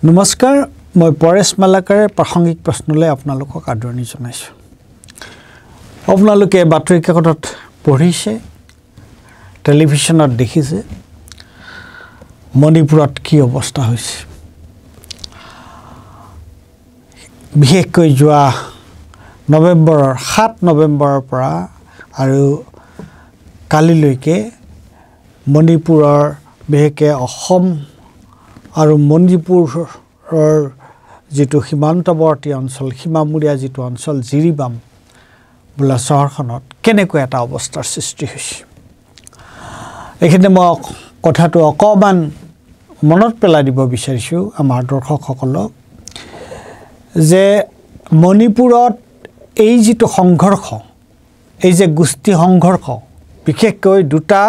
নমস্কাৰ মই পৰেশ মালাকাৰে প্ৰাসংগিক প্ৰশ্নলৈ আপোনালোকক আদৰণি জনাইছোঁ আপোনালোকে বাতৰি কাকতত পঢ়িছে টেলিভিছনত দেখিছে মণিপুৰত কি অৱস্থা হৈছে বিশেষকৈ যোৱা নৱেম্বৰৰ 7 নৱেম্বৰৰ পৰা আৰু কালিলৈকে মণিপুৰৰ বিশেষকৈ অসম আৰু মণিপুৰৰ যেটো সীমান্তৱৰ্তী অঞ্চল সীমামূৰীয়া যেটো অঞ্চল জিৰিবাম বোলা চহৰখনত কেনেকৈ এটা অৱস্থাৰ সৃষ্টি হৈছে এখানে মই কথাটো অকমান মনত পেলাই দিব বিচাৰিছোঁ আমাৰ দৰ্শকসকলক যে মণিপুৰত এই যেটো সংঘৰ্ষ এই যে গোষ্ঠী সংঘৰ্ষ বিশেষকৈ দুটা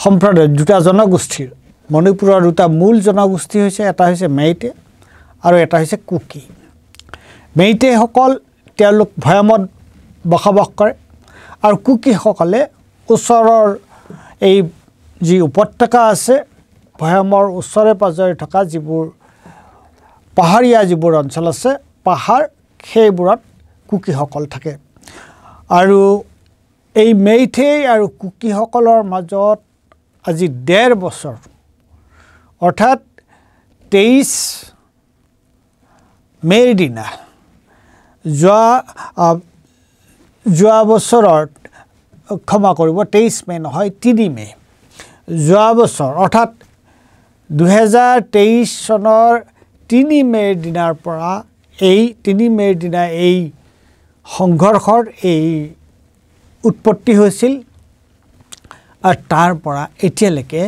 সম্প্ৰদায় দুটা জনগোষ্ঠীৰ মণিপুৰৰ দুটা মূল জনগোষ্ঠী হৈছে এটা হৈছে মেইটে আৰু এটা হৈছে কুকি মেইটে সকল তেওঁলোক ভৈয়ামত বসবাস কৰে আৰু কুকি সকলে ওচৰৰ এই যি উপত্যকা আছে ভৈয়ামৰ ওচৰে পাজৰে থকা যিবোৰ পাহাৰীয়া যিবোৰ অঞ্চল আছে পাহাৰ সেইবোৰত কুকি সকল থাকে আৰু এই মেইটে আৰু কুকি সকলৰ মাজত আজি 1.5 বছৰ অৰ্থাৎ 23 মেৰ দিনা যোৱা বছৰৰ ক্ষমা কৰিব 23 মে নহয় 3 মে যোৱা বছৰ অৰ্থাৎ 2023 চনৰ 3 মেৰ দিনাৰ পৰা এই 3 মেৰ দিনা এই সংঘৰ্ষৰ এই উৎপত্তি হৈছিল আৰু তাৰ পৰা এতিয়ালৈকে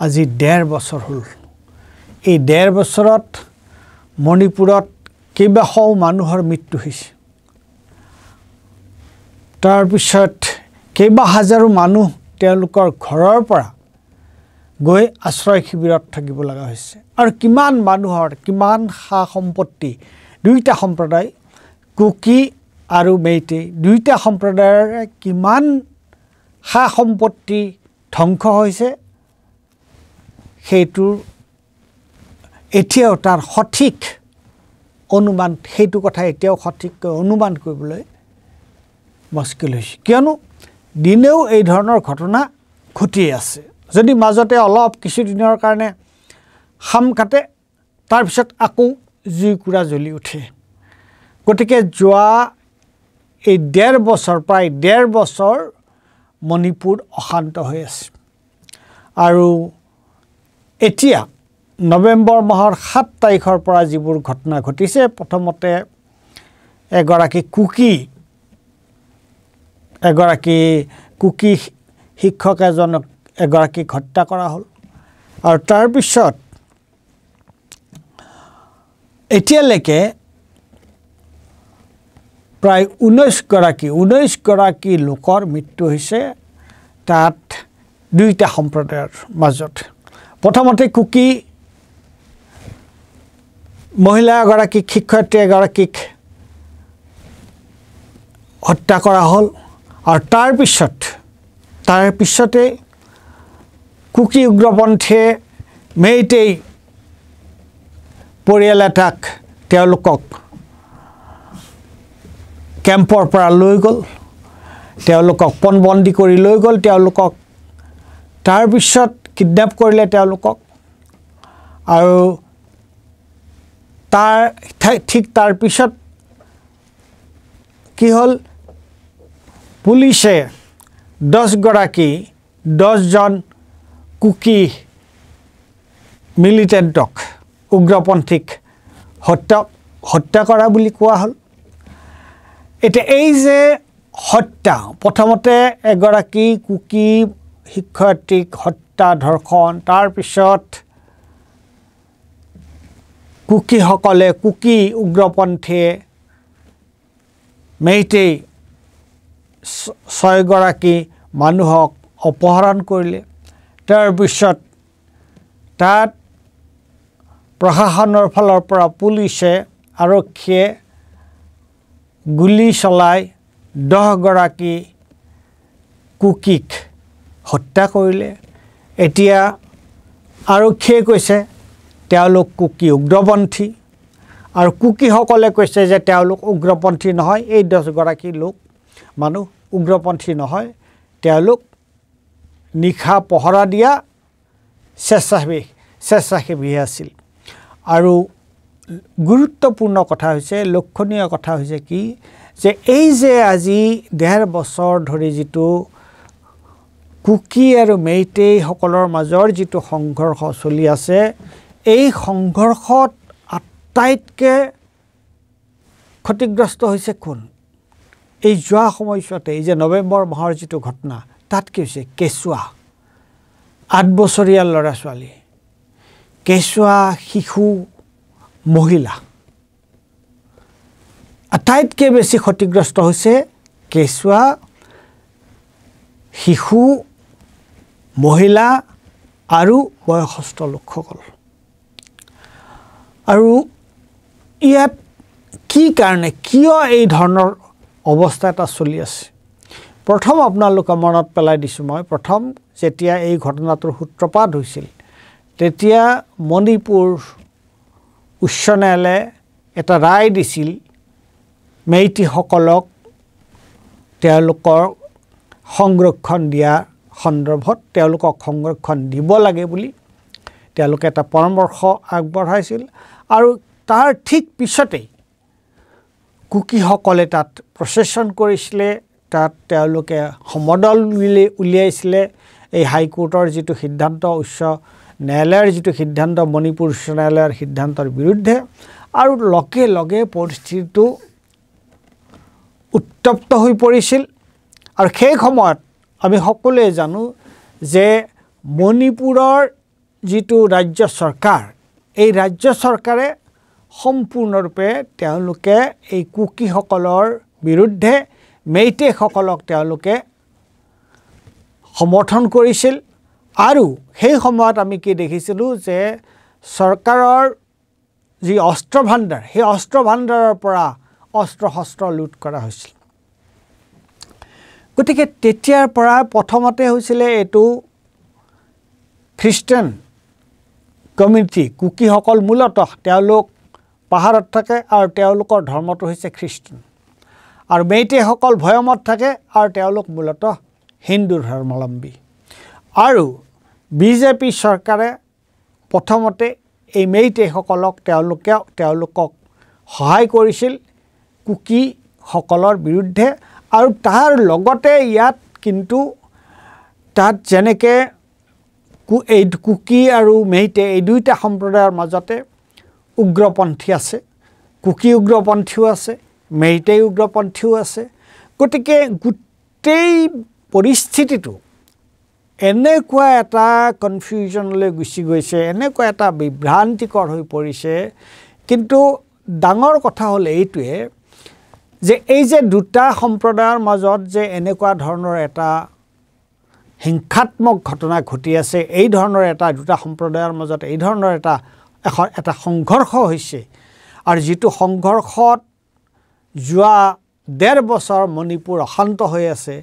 আজি 1.5 বছৰ হ'ল এই 1.5 বছৰত মণিপুৰত কেইবাশও মানুহৰ মৃত্যু হৈছে তাৰ পিছত কেইবা হাজাৰো মানুহ তেওঁলোকৰ ঘৰৰ পৰা গৈ আশ্ৰয় শিবিৰত থাকিব লগা হৈছে আৰু কিমান মানুহৰ কিমান সা সম্পত্তি দুইটা সম্প্ৰদায় কুকি আৰু মেইটে দুইটা সম্প্ৰদায়ৰ কিমান সা সম্পত্তি ধ্বংস হৈছে সেইটো এতিয়াও তাৰ সঠিক অনুমান সেইটো কথা এতিয়াও সঠিককৈ অনুমান কৰিবলৈ মুস্কিল হৈছে কিয়নো দিনেও এই ধৰণৰ ঘটনা ঘটি আছে যদি মাজতে অলপ কিছু দিনৰ কাৰণে খাম কাটে তাৰ পিছত আকৌ জুইকুৰা জ্বলি উঠে গতিকে যোৱা এই 1.5 বছৰ প্ৰায় 1.5 বছৰ মণিপুৰ অশান্ত হৈ আছে আৰু এতিয়া নৱেম্বৰ মাহৰ 7 তাৰিখৰ পৰা যিবোৰ ঘটনা ঘটিছে প্ৰথমতে এগৰাকী কুকি শিক্ষক এগৰাকীক হত্যা কৰা হ'ল আৰু তাৰ পিছত এতিয়ালৈকে প্ৰায় 19 গৰাকী লোকৰ মৃত্যু হৈছে তাত দুইটা সম্প্ৰদায়ৰ মাজত প্ৰথমতে কুকি মহিলা এগৰাকীক শিক্ষয়িত্ৰী এগৰাকীক হত্যা কৰা হ'ল আৰু তাৰ পিছতে কুকি উগ্ৰপন্থীয়ে মেইটেই পৰিয়াল এটাক তেওঁলোকক কেম্পৰ পৰা লৈ গ'ল তেওঁলোকক পণবন্দী কৰি লৈ গ'ল তেওঁলোকক তাৰ পিছত কিডন্যাপ কৰিলে তেওঁলোকক আৰু তাৰ পিছত কি হ'ল পুলিচে 10 জন কুকি মিলিটেণ্টক উগ্ৰপন্থীক হত্যা কৰা বুলি কোৱা হ'ল এতিয়া এই যে হত্যা প্ৰথমতে এগৰাকী কুকি শিক্ষয়িত্ৰীক হত্যা ধৰ্ষণ তাৰ পিছত কুকি উগ্ৰপন্থীয়ে মেইটেই 6 গৰাকী মানুহক অপহৰণ কৰিলে তাৰ পিছত তাত প্ৰশাসনৰ ফালৰ পৰা পুলিচে আৰক্ষীয়ে গুলি চলাই 10 গৰাকী কুকিক হত্যা কৰিলে এতিয়া আৰক্ষীয়ে কৈছে তেওঁলোক কুকি উগ্ৰপন্থী আৰু কুকিসকলে কৈছে যে তেওঁলোক উগ্ৰপন্থী নহয় এই 10 গৰাকী লোক মানুহ উগ্ৰপন্থী নহয় তেওঁলোক নিখা পহৰা দিয়া স্বেচ্ছাসেৱী আছিল আৰু গুৰুত্বপূৰ্ণ কথা হৈছে লক্ষণীয় কথা হৈছে কি যে এই যে আজি 1.5 বছৰ ধৰি যিটো কুকি আৰু মেইটেই সকলৰ মাজৰ যিটো সংঘৰ্ষ চলি আছে এই সংঘৰ্ষত আটাইতকৈ ক্ষতিগ্ৰস্ত হৈছে কোন এই যোৱা সময়ছোৱাতে এই যে নৱেম্বৰ মাহৰ যিটো ঘটনা তাত কি হৈছে কেঁচুৱা 8 বছৰীয়া ল'ৰা ছোৱালী কেঁচুৱা শিশু মহিলা আটাইতকৈ বেছি ক্ষতিগ্ৰস্ত হৈছে কেঁচুৱা শিশু মহিলা আৰু বয়সস্থ লোকসকল আৰু ইয়াত কি কাৰণে কিয় এই ধৰণৰ অৱস্থা এটা চলি আছে প্ৰথম আপোনালোকে মনত পেলাই দিছোঁ মই প্ৰথম যেতিয়া এই ঘটনাটোৰ সূত্ৰপাত হৈছিল তেতিয়া মণিপুৰ উচ্চ ন্যায়ালয়ে এটা ৰায় দিছিল মেইটিসকলক তেওঁলোকৰ সংৰক্ষণ দিয়া সন্দৰ্ভত তেওঁলোকক সংৰক্ষণ দিব লাগে বুলি তেওঁলোকে এটা পৰামৰ্শ আগবঢ়াইছিল আৰু তাৰ ঠিক পিছতেই কুকিসকলে তাত প্ৰচেছন কৰিছিলে তাত তেওঁলোকে সমদল উলিয়াইছিলে এই হাইকোৰ্টৰ যিটো সিদ্ধান্ত উচ্চ ন্যায়ালয়ৰ যিটো সিদ্ধান্ত মণিপুৰ উচ্চ ন্যায়ালয়ৰ সিদ্ধান্তৰ বিৰুদ্ধে আৰু লগে লগে পৰিস্থিতিটো উত্তপ্ত হৈ পৰিছিল আৰু সেই সময়ত আমি সকলোৱে জানো যে মণিপুৰৰ যিটো ৰাজ্য চৰকাৰ এই ৰাজ্য চৰকাৰে সম্পূৰ্ণৰূপে তেওঁলোকে এই কুকিসকলৰ বিৰুদ্ধে মেইটেসকলক তেওঁলোকে সমৰ্থন কৰিছিল আৰু সেই সময়ত আমি কি দেখিছিলোঁ যে চৰকাৰৰ যি অস্ত্ৰ ভাণ্ডাৰ সেই অস্ত্ৰ ভাণ্ডাৰৰ পৰা অস্ত্ৰ শস্ত্ৰ লুট কৰা হৈছিল গতিকে তেতিয়াৰ পৰা প্ৰথমতে হৈছিলে এইটো খ্ৰীষ্টান কমিউনিটি কুকিসকল মূলতঃ তেওঁলোক পাহাৰত থাকে আৰু তেওঁলোকৰ ধৰ্মটো হৈছে খ্ৰীষ্টান আৰু মেইটেসকল ভৈয়ামত থাকে আৰু তেওঁলোক মূলতঃ হিন্দু ধৰ্মাৱলম্বী আৰু বিজেপি চৰকাৰে প্ৰথমতে এই মেইটেসকলক তেওঁলোকক সহায় কৰিছিল কুকিসকলৰ বিৰুদ্ধে আৰু তাৰ লগতে ইয়াত কিন্তু তাত যেনেকৈ এই কুকি আৰু মেইটে এই দুইটা সম্প্ৰদায়ৰ মাজতে উগ্ৰপন্থী আছে কুকি উগ্ৰপন্থীও আছে মেইটেই উগ্ৰপন্থীও আছে গতিকে গোটেই পৰিস্থিতিটো এনেকুৱা এটা কনফিউজনলৈ গুচি গৈছে এনেকুৱা এটা বিভ্ৰান্তিকৰ হৈ পৰিছে কিন্তু ডাঙৰ কথা হ'ল এইটোৱে যে এই যে দুটা সম্প্ৰদায়ৰ মাজত যে এনেকুৱা ধৰণৰ এটা হিংসাত্মক ঘটনা ঘটি আছে এই ধৰণৰ এটা দুটা সম্প্ৰদায়ৰ মাজত এই ধৰণৰ এটা সংঘৰ্ষ হৈছে আৰু যিটো সংঘৰ্ষত যোৱা 1.5 বছৰ মণিপুৰ অশান্ত হৈ আছে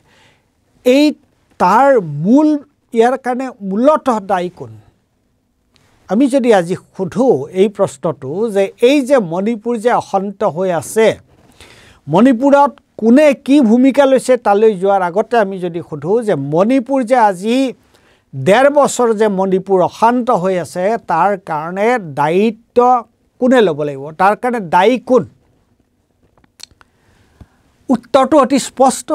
এই তাৰ মূল ইয়াৰ কাৰণে মূলতঃ দায়ী কোন আমি যদি আজি সোধোঁ এই প্ৰশ্নটো যে এই যে মণিপুৰ যে অশান্ত হৈ আছে মণিপুৰত কোনে কি ভূমিকা লৈছে তালৈ যোৱাৰ আগতে আমি যদি সোধোঁ যে মণিপুৰ যে আজি 1.5 বছৰ যে মণিপুৰ অশান্ত হৈ আছে তাৰ কাৰণে দায়িত্ব কোনে ল'ব লাগিব তাৰ কাৰণে দায়ী কোন উত্তৰটো অতি স্পষ্ট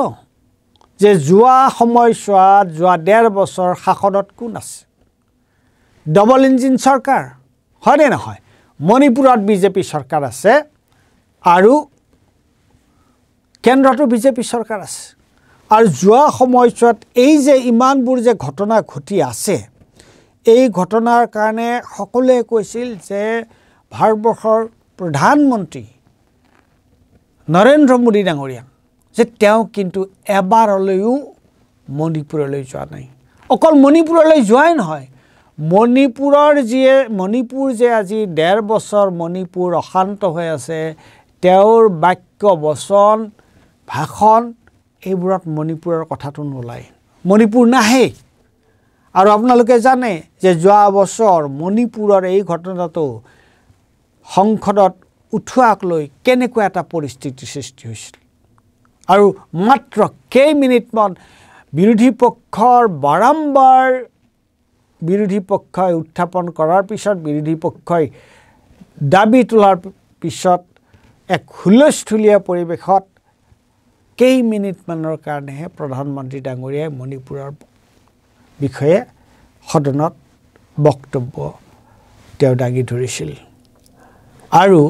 যে যোৱা সময়ছোৱাত যোৱা 1.5 বছৰ শাসনত কোন আছে ডবল ইঞ্জিন চৰকাৰ হয়নে নহয় মণিপুৰত বিজেপি চৰকাৰ আছে আৰু কেন্দ্ৰটো বিজেপি চৰকাৰ আছে আৰু যোৱা সময়ছোৱাত এই যে ইমানবোৰ যে ঘটনা ঘটি আছে এই ঘটনাৰ কাৰণে সকলোৱে কৈছিল যে ভাৰতবৰ্ষৰ প্ৰধানমন্ত্ৰী নৰেন্দ্ৰ মোদী ডাঙৰীয়া যে তেওঁ কিন্তু এবাৰলৈও মণিপুৰলৈ যোৱা নাই অকল মণিপুৰলৈ যোৱাই নহয় মণিপুৰ যে আজি 1.5 বছৰ মণিপুৰ অশান্ত হৈ আছে তেওঁৰ বাক্য বচন ভাষণ এইবোৰত মণিপুৰৰ কথাটো নোলায় মণিপুৰ নাহে আৰু আপোনালোকে জানে যে যোৱা বছৰ মণিপুৰৰ এই ঘটনাটো সংসদত উঠোৱাক লৈ কেনেকুৱা এটা পৰিস্থিতিৰ সৃষ্টি হৈছিল আৰু মাত্ৰ কেইমিনিটমান বিৰোধী পক্ষৰ বাৰম্বাৰ বিৰোধী পক্ষই উত্থাপন কৰাৰ পিছত বিৰোধী পক্ষই দাবী তোলাৰ পিছত এক হুলস্থুলীয়া পৰিৱেশত কেইমিনিটমানৰ কাৰণেহে প্ৰধানমন্ত্ৰী ডাঙৰীয়াই মণিপুৰৰ বিষয়ে সদনত বক্তব্য তেওঁ দাঙি ধৰিছিল আৰু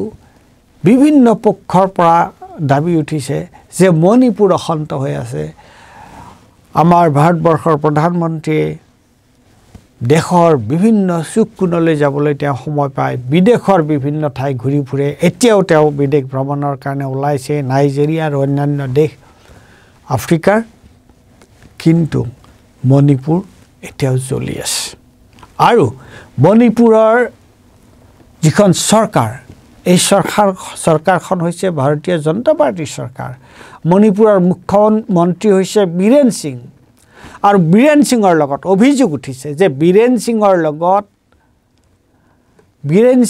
বিভিন্ন পক্ষৰ পৰা দাবী উঠিছে যে মণিপুৰ অশান্ত হৈ আছে আমাৰ ভাৰতবৰ্ষৰ প্ৰধানমন্ত্ৰীয়ে দেশৰ বিভিন্ন চুক কোণলৈ যাবলৈ তেওঁ সময় পায় বিদেশৰ বিভিন্ন ঠাই ঘূৰি ফুৰে এতিয়াও তেওঁ বিদেশ ভ্ৰমণৰ কাৰণে ওলাইছে নাইজেৰিয়া আৰু অন্যান্য দেশ আফ্ৰিকাৰ কিন্তু মণিপুৰ এতিয়াও জ্বলি আছে আৰু মণিপুৰৰ যিখন চৰকাৰ এই চৰকাৰখন হৈছে ভাৰতীয় জনতা পাৰ্টিৰ চৰকাৰ মণিপুৰৰ মুখ্যমন্ত্ৰী হৈছে বীৰেন সিং আৰু বীৰেন সিঙৰ লগত অভিযোগ উঠিছে যে বীৰেন সিঙৰ লগত বীৰেন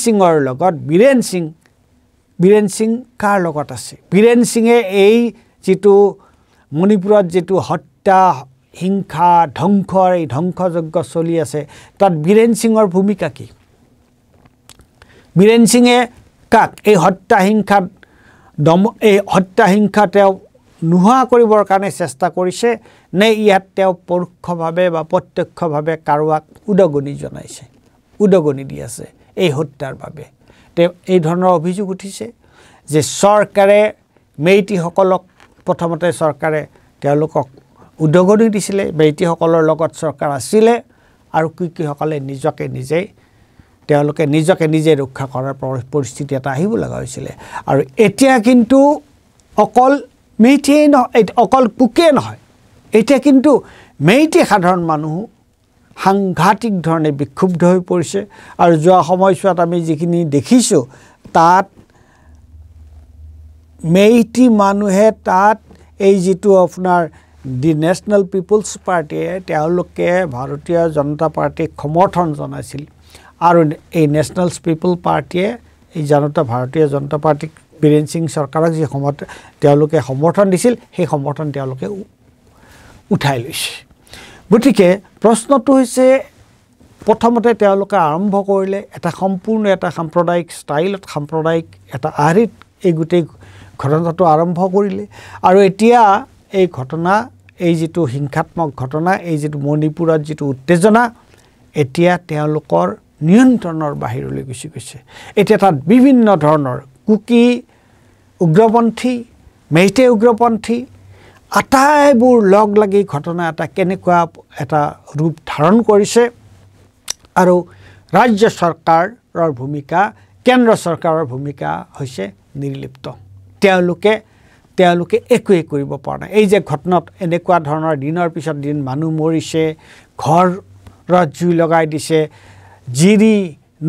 সিং কাৰ লগত আছে বীৰেন সিঙে এই যেটো মণিপুৰত যেটো হত্যা হিংসা ধ্বংসৰ এই ধ্বংসযজ্ঞ চলি আছে তাত বীৰেন সিঙৰ ভূমিকা কি বীৰেন সিঙে কাক এই হত্যা হিংসা তেওঁ নোহোৱা কৰিবৰ কাৰণে চেষ্টা কৰিছে নে ইয়াত তেওঁ পৰোক্ষভাৱে বা প্ৰত্যক্ষভাৱে কাৰোৱাক উদগনি দি আছে এই হত্যাৰ বাবে তেওঁ এই ধৰণৰ অভিযোগ উঠিছে যে চৰকাৰে মেইটিসকলক প্ৰথমতে চৰকাৰে তেওঁলোকক উদগনি দিছিলে মেইটিসকলৰ লগত চৰকাৰ আছিলে আৰু কুকিসকলে তেওঁলোকে নিজকে নিজে ৰক্ষা কৰাৰ পৰিস্থিতি এটা আহিব লগা হৈছিলে আৰু এতিয়া কিন্তু অকল মেইটিয়ে নহয় অকল কুকিয়ে নহয় এতিয়া কিন্তু মেইটি সাধাৰণ মানুহ সাংঘাতিক ধৰণে বিক্ষুব্ধ হৈ পৰিছে আৰু যোৱা সময়ছোৱাত আমি যিখিনি দেখিছোঁ তাত মেইটি মানুহে তাত এই যেটো আপোনাৰ দি নেশ্যনেল পিপলছ পাৰ্টিয়ে তেওঁলোকে ভাৰতীয় জনতা পাৰ্টিক সমৰ্থন জনাইছিল আৰু এই নেশ্যনেল পিপল পাৰ্টিয়ে এই ভাৰতীয় জনতা পাৰ্টিক বীৰেন সিং চৰকাৰক যি তেওঁলোকে সমৰ্থন দিছিল সেই সমৰ্থন তেওঁলোকে উঠাই লৈছে গতিকে প্ৰশ্নটো হৈছে প্ৰথমতে তেওঁলোকে আৰম্ভ কৰিলে এটা সম্পূৰ্ণ এটা সাম্প্ৰদায়িক ষ্টাইলত সাম্প্ৰদায়িক এটা আহৰিত এই গোটেই ঘটনাটো আৰম্ভ কৰিলে আৰু এতিয়া এই ঘটনা এই যেটো হিংসাত্মক ঘটনা এই যেটো মণিপুৰত যেটো উত্তেজনা এতিয়া তেওঁলোকৰ নিয়ন্ত্ৰণৰ বাহিৰলৈ গুচি গৈছে এতিয়া তাত বিভিন্ন ধৰণৰ কুকি উগ্ৰপন্থী মেইটে উগ্ৰপন্থী আটাইবোৰ লগ লাগি ঘটনা এটা কেনেকুৱা এটা ৰূপ ধাৰণ কৰিছে আৰু ৰাজ্য চৰকাৰৰ ভূমিকা কেন্দ্ৰ চৰকাৰৰ ভূমিকা হৈছে নিৰ্লিপ্ত তেওঁলোকে একোৱে কৰিব পৰা নাই এই যে ঘটনাত এনেকুৱা ধৰণৰ দিনৰ পিছত দিন মানুহ মৰিছে ঘৰত জুই লগাই দিছে জিৰি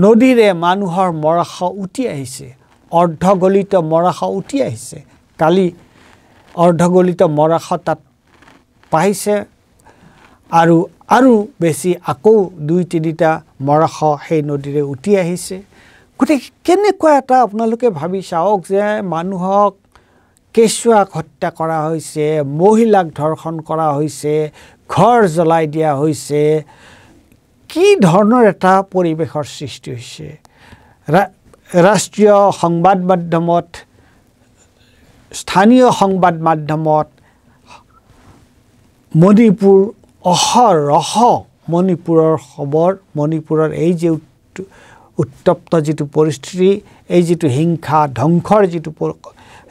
নদীৰে মানুহৰ মৰাশ উটি আহিছে অৰ্ধগলিত মৰাশ উটি আহিছে কালি অৰ্ধগলিত মৰাশ তাত পাইছে আৰু বেছি আকৌ 2-3টা মৰাশ সেই নদীৰে উটি আহিছে গতিকে কেনেকুৱা এটা আপোনালোকে ভাবি চাওক যে মানুহক কেঁচুৱাক হত্যা কৰা হৈছে মহিলাক ধৰ্ষণ কৰা হৈছে ঘৰ জ্বলাই দিয়া হৈছে কি ধৰণৰ এটা পৰিৱেশৰ সৃষ্টি হৈছে ৰাষ্ট্ৰীয় সংবাদ মাধ্যমত স্থানীয় সংবাদ মাধ্যমত মণিপুৰ অহৰহ মণিপুৰৰ খবৰ মণিপুৰৰ এই যে উত্তপ্ত যেটো পৰিস্থিতি এই যেটো হিংসা ধ্বংসৰ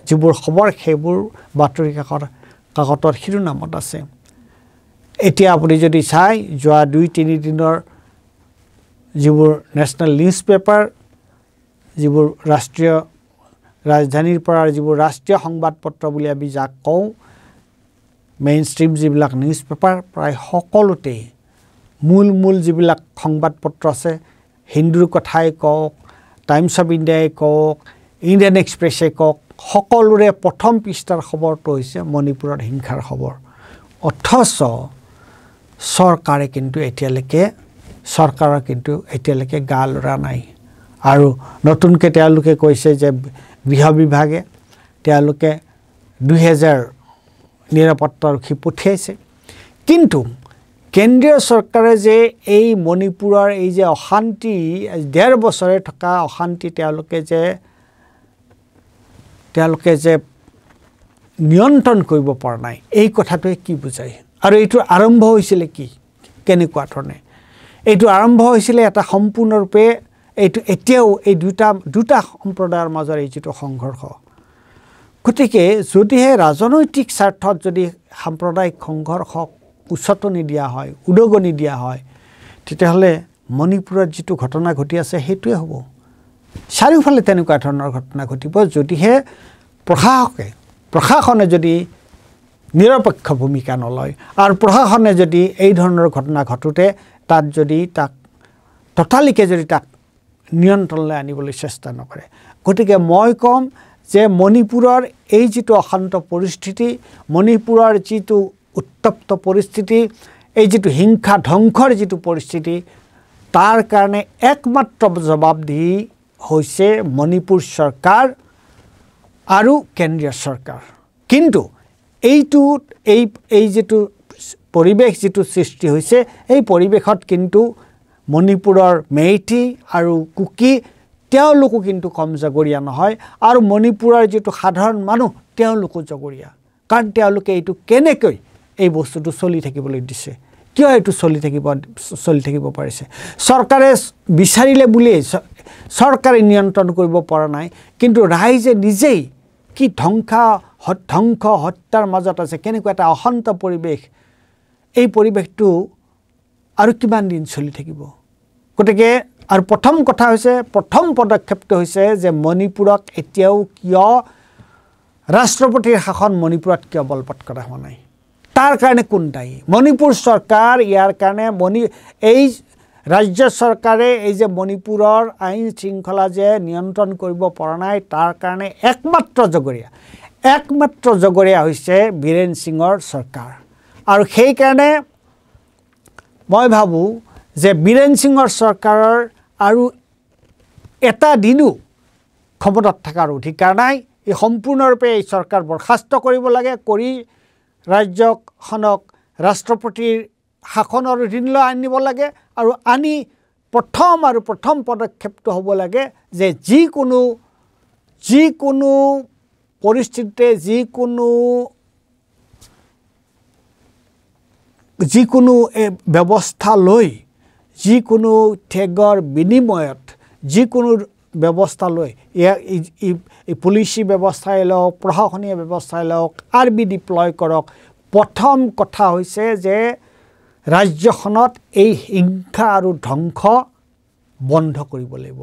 যিবোৰ খবৰ সেইবোৰ বাতৰি কাকতৰ শিৰোনামত আছে এতিয়া আপুনি যদি চাই যোৱা 2-3 দিনৰ যিবোৰ নেশ্যনেল নিউজ পেপাৰ যিবোৰ ৰাষ্ট্ৰীয় ৰাজধানীৰ পৰা যিবোৰ ৰাষ্ট্ৰীয় সংবাদপত্ৰ বুলি আমি যাক কওঁ মেইনষ্ট্ৰীম যিবিলাক নিউজ পেপাৰ প্ৰায় সকলোতে মূল যিবিলাক সংবাদপত্ৰ আছে হিন্দুৰ কথাই কওক টাইমছ অফ ইণ্ডিয়াই কওক ইণ্ডিয়ান এক্সপ্ৰেছে কওক সকলোৰে প্ৰথম পৃষ্ঠাৰ খবৰটো হৈছে মণিপুৰৰ হিংসাৰ খবৰ অথচ চৰকাৰৰ কিন্তু এতিয়ালৈকে গা লৰা নাই আৰু নতুনকৈ তেওঁলোকে কৈছে যে গৃহ বিভাগে তেওঁলোকে 2000 নিৰাপত্তাৰক্ষী পঠিয়াইছে কিন্তু কেন্দ্ৰীয় চৰকাৰে যে এই মণিপুৰৰ এই যে অশান্তি 1.5 বছৰে থকা অশান্তি তেওঁলোকে যে নিয়ন্ত্ৰণ কৰিব পৰা নাই এই কথাটোৱে কি বুজায় আৰু এইটো আৰম্ভ হৈছিল কি কেনেকুৱা ধৰণে এইটো আৰম্ভ হৈছিল এটা সম্পূৰ্ণৰূপে এইটো এতিয়াও এই দুটা সম্প্ৰদায়ৰ মাজৰ এই যেটো সংঘৰ্ষ গতিকে যদিহে ৰাজনৈতিক স্বাৰ্থত যদি সাম্প্ৰদায়িক সংঘৰ্ষক উচতনি দিয়া হয় উদগনি দিয়া হয় তেতিয়াহ'লে মণিপুৰত যেটো ঘটনা ঘটি আছে সেইটোৱে হ'ব চাৰিওফালে তেনেকুৱা ধৰণৰ ঘটনা ঘটিব যদিহে প্ৰশাসনে যদি নিৰপেক্ষ ভূমিকা নলয় আৰু প্ৰশাসনে যদি এই ধৰণৰ ঘটনা ঘটোতে তাত যদি তাক টটালিকে যদি তাক নিয়ন্ত্ৰণলৈ আনিবলৈ চেষ্টা নকৰে গতিকে মই কম যে মণিপুৰৰ এই যেটো অশান্ত পৰিস্থিতি মণিপুৰৰ যেটো উত্তপ্ত পৰিস্থিতি এই যেটো হিংসা ধ্বংসৰ যেটো পৰিস্থিতি তাৰ কাৰণে একমাত্ৰ জবাবদিহি হৈছে মণিপুৰ চৰকাৰ আৰু কেন্দ্ৰীয় চৰকাৰ কিন্তু এই যেটো পৰিৱেশ যেটো সৃষ্টি হৈছে এই পৰিৱেশত কিন্তু মণিপুৰৰ মেইটি আৰু কুকি তেওঁলোকো কিন্তু কম জগৰীয়া নহয় আৰু মণিপুৰৰ যেটো সাধাৰণ মানুহ তেওঁলোকো জগৰীয়া কাৰণ তেওঁলোকে এইটো কেনেকৈ এই বস্তুটো চলি থাকিবলৈ দিছে কিয় এইটো চলি থাকিব পাৰিছে চৰকাৰে বিচাৰিলে বুলি চৰকাৰে নিয়ন্ত্ৰণ কৰিব পৰা নাই কিন্তু ৰাইজে নিজেই কি ধ্বংস হত্যাৰ মাজত আছে কেনেকুৱা এটা অশান্ত পৰিৱেশ এই পৰিৱেশটো আৰু কিমান দিন চলি থাকিব গতিকে আৰু প্ৰথম কথা হৈছে প্ৰথম পদক্ষেপটো হৈছে যে মণিপুৰক এতিয়াও কিয় ৰাষ্ট্ৰপতিৰ শাসন মণিপুৰত কিয় বলবৎ কৰা হোৱা নাই তাৰ কাৰণে কোন দায়ী মণিপুৰ চৰকাৰ ইয়াৰ কাৰণে এই ৰাজ্য চৰকাৰে এই যে মণিপুৰৰ আইন শৃংখলা যে নিয়ন্ত্ৰণ কৰিব পৰা নাই তাৰ কাৰণে একমাত্ৰ জগৰীয়া হৈছে বীৰেন সিঙৰ চৰকাৰ আৰু সেই কাৰণে মই ভাবো যে বীৰেন সিঙৰ চৰকাৰৰ আৰু এটা দিনো ক্ষমতাত থকাৰ অধিকাৰ নাই এই সম্পূৰ্ণৰূপে এই চৰকাৰ বৰখাস্ত কৰিব লাগে কৰি ৰাজ্যখনক ৰাষ্ট্ৰপতিৰ শাসনৰ অধীনলৈ আনিব লাগে আৰু আনি প্ৰথম পদক্ষেপটো হ'ব লাগে যে যিকোনো পৰিস্থিতিতে যিকোনো ব্যৱস্থা লৈ যিকোনো ঠেগৰ বিনিময়ত যিকোনো ব্যৱস্থা লৈ এই পুলিচি ব্যৱস্থাই লওক প্ৰশাসনীয় ব্যৱস্থাই লওক আৰ্মি ডিপ্লয় কৰক প্ৰথম কথা হৈছে যে ৰাজ্যখনত এই হিংসা আৰু ধ্বংস বন্ধ কৰিব লাগিব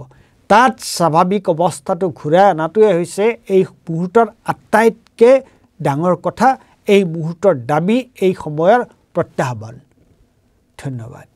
তাত স্বাভাৱিক অৱস্থাটো ঘূৰাই অনাটোৱে হৈছে এই মুহূৰ্তৰ আটাইতকৈ ডাঙৰ কথা এই মুহূৰ্তৰ দাবী এই সময়ৰ প্ৰত্যাহ্বান ধন্যবাদ